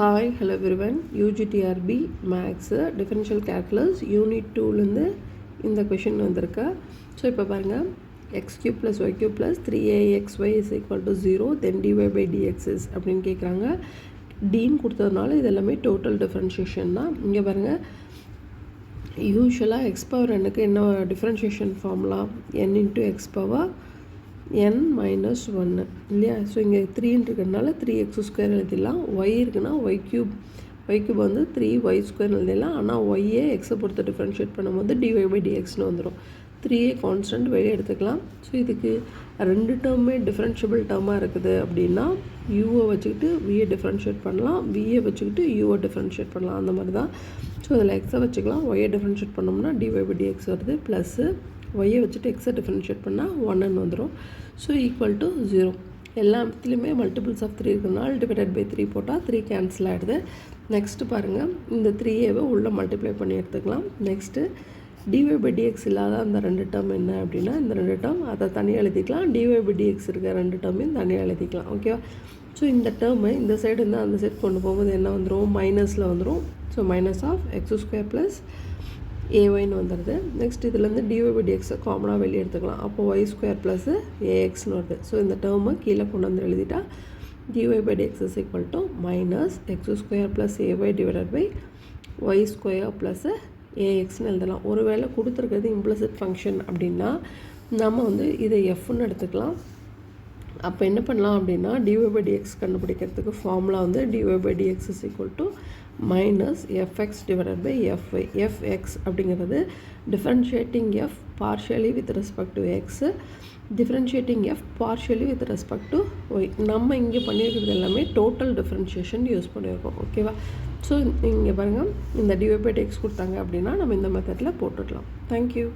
Hi hello everyone. UGTRB maths differential calculus unit 2லேருந்து இந்த question வந்திருக்கு. ஸோ இப்போ பாருங்கள், x³ + y³ + 3axy = 0 தென் dy/dx அப்படின்னு கேட்குறாங்க. டீன்னு கொடுத்ததுனால இது எல்லாமே டோட்டல் டிஃப்ரென்ஷியேஷன் தான். இங்கே பாருங்கள், யூஸ்வலாக x⁻n என்ன டிஃப்ரென்ஷியேஷன் ஃபார்முலா n × x⁻n - 1 இல்லையா? ஸோ இங்கே 3 இருக்கிறதுனால 3x² எழுதிடலாம். y இருக்குன்னா y³ வந்து 3y² எழுதிடலாம். ஆனால் ஒய்யே எக்ஸை பொறுத்து டிஃப்ரென்ஷியேட் பண்ணும்போது dy/dxன்னு வந்துடும். 3a கான்ஸ்டன்ட் வெளியே எடுத்துக்கலாம். ஸோ இதுக்கு ரெண்டு டேர்மே டிஃப்ரென்ஷியபிள் டேர்மாக இருக்குது அப்படின்னா யூவை வச்சுக்கிட்டு வியை டிஃப்ரென்ஷியேட் பண்ணலாம், வியை வச்சுக்கிட்டு யூவை டிஃப்ரென்ஷியேட் பண்ணலாம். அந்த மாதிரி தான். ஸோ இதில் எக்ஸை வச்சுக்கலாம், ஒய்யை டிஃப்ரென்ஷியேட் பண்ணோம்னா dy/dx வருது. ப்ளஸ்ஸு ஒய்யை வச்சுட்டு எக்ஸை டிஃப்ரென்ஷியேட் பண்ணால் 1 வந்துடும். ஸோ = 0. எல்லா இடத்துலையுமே மல்டிபிள்ஸ் ஆஃப் 3 இருக்கிறதுனால ÷ 3 போட்டால் 3 கேன்சல் ஆகிடுது. நெக்ஸ்ட்டு பாருங்கள், இந்த 3a உள்ளே மல்டிப்ளை பண்ணி எடுத்துக்கலாம். நெக்ஸ்ட்டு dy/dx இல்லாத அந்த ரெண்டு டேர்ம் என்ன அப்படின்னா இந்த ரெண்டு டேர்ம் அதை தனியாக எழுதிக்கலாம். dy/dx இருக்கிற ரெண்டு டேர்மையும் தனியாக எழுதிக்கலாம். ஓகேவா? ஸோ இந்த டேர்மை இந்த சைடு இருந்தால் அந்த சைடு கொண்டு போகும்போது என்ன வந்துடும்? மைனஸில் வந்துடும். ஸோ -(x² + ay)ன்னு வந்துடுது. நெக்ஸ்ட் இதுலேருந்து dy/dx காமனாக வெளியே எடுத்துக்கலாம். அப்போது y² + axன்னு வருது. ஸோ இந்த டேர்மை கீழே கொண்டு வந்து எழுதிட்டா dy/dx = -(x² + ay) / y² + axன்னு எழுதலாம். ஒருவேளை கொடுத்துருக்கிறது இம்ப்ளிசிட் ஃபங்க்ஷன் அப்படின்னா நம்ம வந்து இதை எஃப்னு எடுத்துக்கலாம். அப்போ என்ன பண்ணலாம் அப்படின்னா dy/dx கண்டுபிடிக்கிறதுக்கு ஃபார்முலா வந்து dy/dx = -fx/fy. fx அப்படிங்கிறது differentiating f partially with respect to x, differentiating f partially with respect to y. நம்ம இங்கே பண்ணியிருக்கிறது எல்லாமே டோட்டல் டிஃப்ரென்ஷியேஷன் யூஸ் பண்ணியிருக்கோம். ஓகேவா? ஸோ இங்கே பாருங்கள், இந்த dy/dx கொடுத்தாங்க அப்படின்னா நம்ம இந்த மெத்தடில் போட்டுடலாம். தேங்க்யூ.